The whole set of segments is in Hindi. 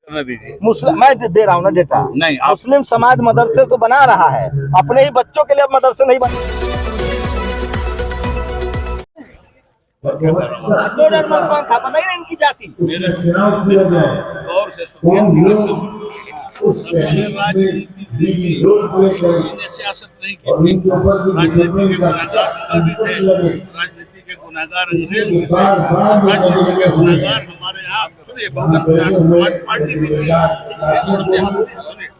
करने दीजिए। मुस्लिम मैं दे रहा हूँ ना डेटा। नहीं, आप मुस्लिम समाज मदरसे तो बना रहा है, अपने ही बच्चों के लिए अब मदरसे नहीं बने। कौन था पता ही नहीं इनकी जाति। मेरे गौर से किसी ने सियासत नहीं की थी। राजनीति के गुनाहगार मुगल भी थे, राजनीति के गुनाहगार अंग्रेज भी थे, राजनीति के गुनाहगार हमारे यहाँ सुनिए बहुजन समाज पार्टी भी थी।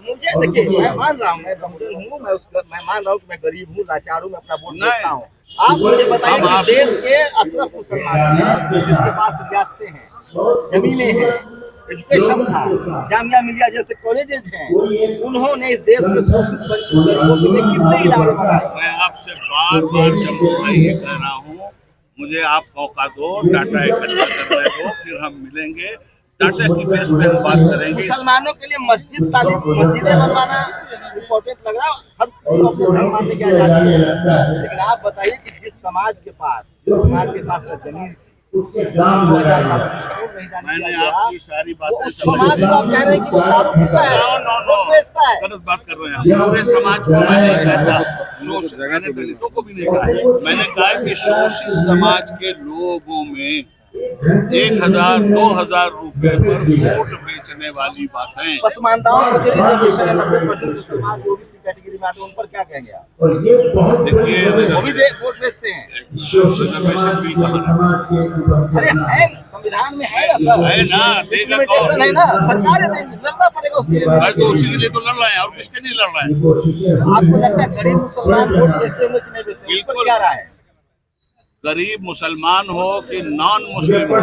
मुझे देखिए, मैं मान रहा हूँ, मैं गमगीन हूँ, मैं मान रहा हूँ कि मैं गरीब हूँ, लाचार हूँ, मैं अपना वोट देता हूँ। आप मुझे बताइए कि देश के अशरफ मुसलमान हैं जिसके पास रियासतें हैं, जमीनें हैं, एजुकेशन था, जामिया मिलिया जैसे कॉलेजेस हैं, उन्होंने इस देश में शोषित बच्चों के लिए कितने इदारे बनाए। मैं आपसे बार बार शंभू भाई ये कह रहा हूँ, मुझे आप मौका दो, डाटा इकट्ठा करने दो, फिर हम मिलेंगे, डाटा की बेस पे हम बात करेंगे। मुसलमानों के लिए मस्जिदें बनवाना इम्पोर्टेंट लग रहा है, हर किसी को अपने धर्म मानने की आजादी है, लेकिन आप बताइए कि जिस समाज के पास जमीन मैंने आपकी सारी बातें समाज को आप कह रहे हैं कि वो दारू पीता है, बेचता है। गलत बात कर रहे हैं। पूरे समाज को मैं नहीं कहता, मैंने दलितों को भी नहीं कहा, मैंने कहा कि शोषित समाज के लोगों में 1000-2000 रुपए पर वोट बेचने वाली बातें। पसमानताओं कैटेगरी में आते हैं, उन पर क्या कहेंगे आप? देखिए, वो भी वोट बेचते हैं। रिजर्वेशन भी अरे है, संविधान में है ना सर, है ना, देगा कौन? है ना, सरकार देगी, लड़ना पड़ेगा उसके लिए। तो उसी के लिए तो लड़ रहे हैं, और किसके नहीं लड़ रहे हैं? आपको लगता है गरीब मुसलमान वोट बेचते होंगे कि नहीं बेचते? बिल्कुल। क्या रहा है? गरीब मुसलमान हो कि नॉन मुस्लिम हो,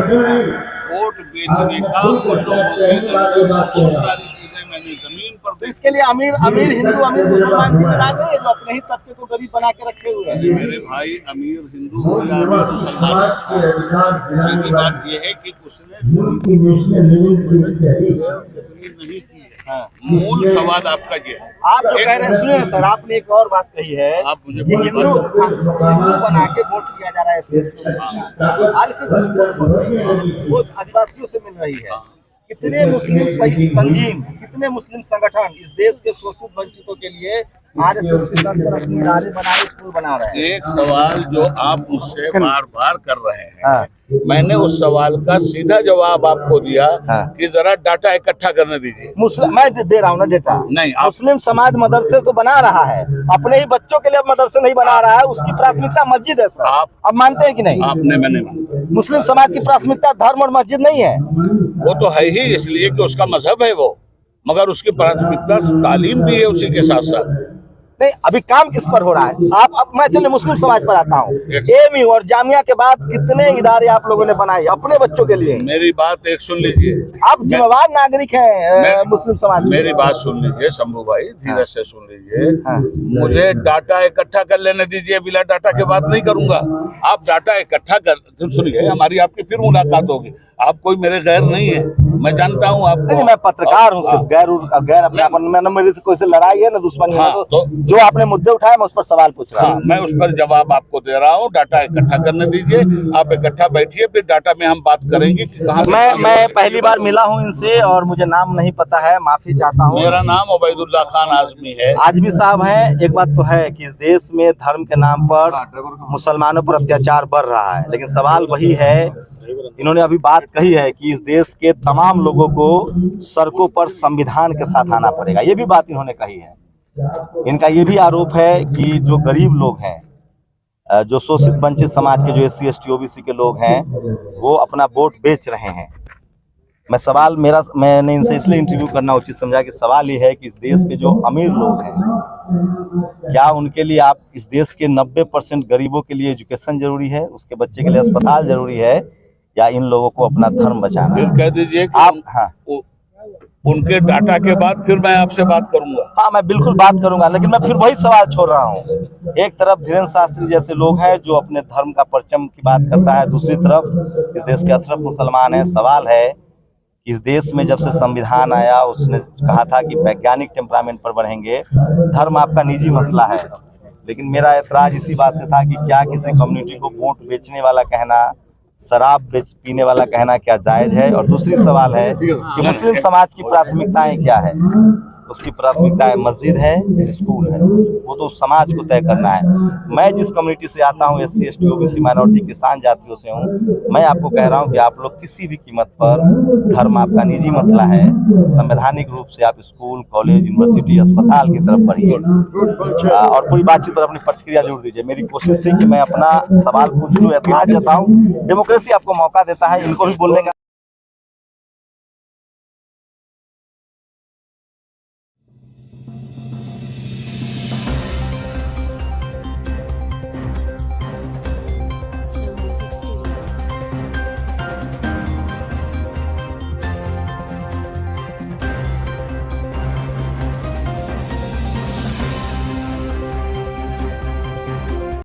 वोट बेचने का उन लोगों के अंदर बहुत सारी चीजें मैंने जमीन पर तो इसके लिए अमीर हिंदू अमीर मुसलमान जिम्मेदार नहीं है, जो अपने ही तबके को गरीब बना के रखे हुए हैं। मेरे भाई, अमीर हिंदू हो या अमीर मुसलमान, सीधी बात यह है कि उसने नहीं की है। मूल सवाल आपका ये है। आप जो कह रहे हैं, सुनिए सर, आपने एक और बात कही है, आप मुझे हिंदू बना के वोट किया जा रहा है, वो आदिवासियों से मिल रही है। कितने मुस्लिम तंजीम, कितने मुस्लिम संगठन इस देश के शोषित वंचितों के लिए RSS के दम पर अपने इदारे बना रहे, स्कूल बना रहे हैं। एक सवाल जो आप मुझसे बार बार कर रहे हैं, मैंने उस सवाल का सीधा जवाब आपको दिया कि जरा डाटा इकट्ठा करने दीजिए। मैं दे रहा हूँ ना डेटा। नहीं, मुस्लिम समाज मदरसे तो बना रहा है, अपने ही बच्चों के लिए अब मदरसे नहीं बना रहा है, उसकी प्राथमिकता मस्जिद है सर। आप मानते हैं कि नहीं? आपने, मैंने मानता। मुस्लिम समाज की प्राथमिकता धर्म और मस्जिद नहीं है। वो तो है ही, इसलिए कि उसका मजहब है वो, मगर उसकी प्राथमिकता तालीम भी है उसी के साथ साथ। नहीं, अभी काम किस पर हो रहा है? अब मैं चलिए मुस्लिम समाज पर आता हूँ। AMU और जामिया के बाद कितने इदारे आप लोगों ने बनाए अपने बच्चों के लिए? मेरी बात एक सुन लीजिए, आप जिम्मेवार नागरिक हैं मुस्लिम समाज। मेरी बात सुन लीजिए शंभू भाई, धीरे से सुन लीजिए। मुझे डाटा इकट्ठा कर लेने दीजिए, बिना डाटा के बात नहीं करूंगा। आप डाटा इकट्ठा कर सुनिए, हमारी आपकी फिर मुलाकात होगी। आप कोई मेरे गैर नहीं है, मैं जानता हूँ आपको। नहीं, मैं पत्रकार हूँ, सिर्फ गैर अपने मेरे से कोई से लड़ाई है ना दुश्मनी है। तो जो आपने मुद्दे उठाए मैं उस पर सवाल पूछ रहा हूँ। मैं उस पर जवाब आपको दे रहा हूँ। डाटा इकट्ठा करने दीजिए, आप इकट्ठा बैठिए, फिर डाटा में हम बात करेंगे कि कहाँ। मैं पहली बार मिला हूँ इनसे और मुझे नाम नहीं पता है, माफी चाहता हूँ। मेरा नाम उबैदुल्लाह खान आजमी है। आजमी साहब हैं। एक बात तो है कि इस देश में धर्म के नाम पर मुसलमानों पर अत्याचार बढ़ रहा है, लेकिन सवाल वही है, इन्होंने अभी बात कही है कि इस देश के तमाम लोगों को सड़कों पर संविधान के साथ आना पड़ेगा, ये भी बात इन्होंने कही है। इनका ये भी आरोप है कि जो गरीब लोग हैं, जो शोषित वंचित समाज के, जो SC ST OBC के लोग हैं, वो अपना वोट बेच रहे हैं। मैंने इनसे इसलिए इंटरव्यू करना उचित समझा कि सवाल ये है कि इस देश के जो अमीर लोग हैं, क्या उनके लिए आप इस देश के 90% गरीबों के लिए एजुकेशन जरूरी है, उसके बच्चे के लिए अस्पताल जरूरी है, या इन लोगों को अपना धर्म बचाना? फिर कह दीजिए कि आप। हाँ, उनके डाटा के बाद फिर मैं आपसे बात करूंगा। हाँ, मैं बिल्कुल बात करूंगा, लेकिन मैं फिर वही सवाल छोड़ रहा हूँ। एक तरफ धीरेन्द्र शास्त्री जैसे लोग हैं जो अपने धर्म का परचम की बात करता है, दूसरी तरफ इस देश के अशरफ मुसलमान हैं। सवाल है कि इस देश में जब से संविधान आया, उसने कहा था कि वैज्ञानिक टेम्परामेंट पर बढ़ेंगे, धर्म आपका निजी मसला है, लेकिन मेरा ऐतराज इसी बात से था कि क्या किसी कम्युनिटी को वोट बेचने वाला कहना शराब पीने वाला कहना क्या जायज है? और दूसरी सवाल है कि मुस्लिम समाज की प्राथमिकताएं क्या है? उसकी प्राथमिकताएं मस्जिद है, स्कूल है, वो तो समाज को तय करना है। मैं जिस कम्युनिटी से आता हूँ, SC ST OBC माइनॉरिटी किसान जातियों से हूँ, मैं आपको कह रहा हूँ कि आप लोग किसी भी कीमत पर, धर्म आपका निजी मसला है, संवैधानिक रूप से आप स्कूल, कॉलेज, यूनिवर्सिटी, अस्पताल की तरफ बढ़िए और पूरी बातचीत पर अपनी प्रतिक्रिया जरूर दीजिए। मेरी कोशिश थी कि मैं अपना सवाल पूछ लूँ, ऐतराज जताऊँ। डेमोक्रेसी आपको मौका देता है, इनको भी बोलने का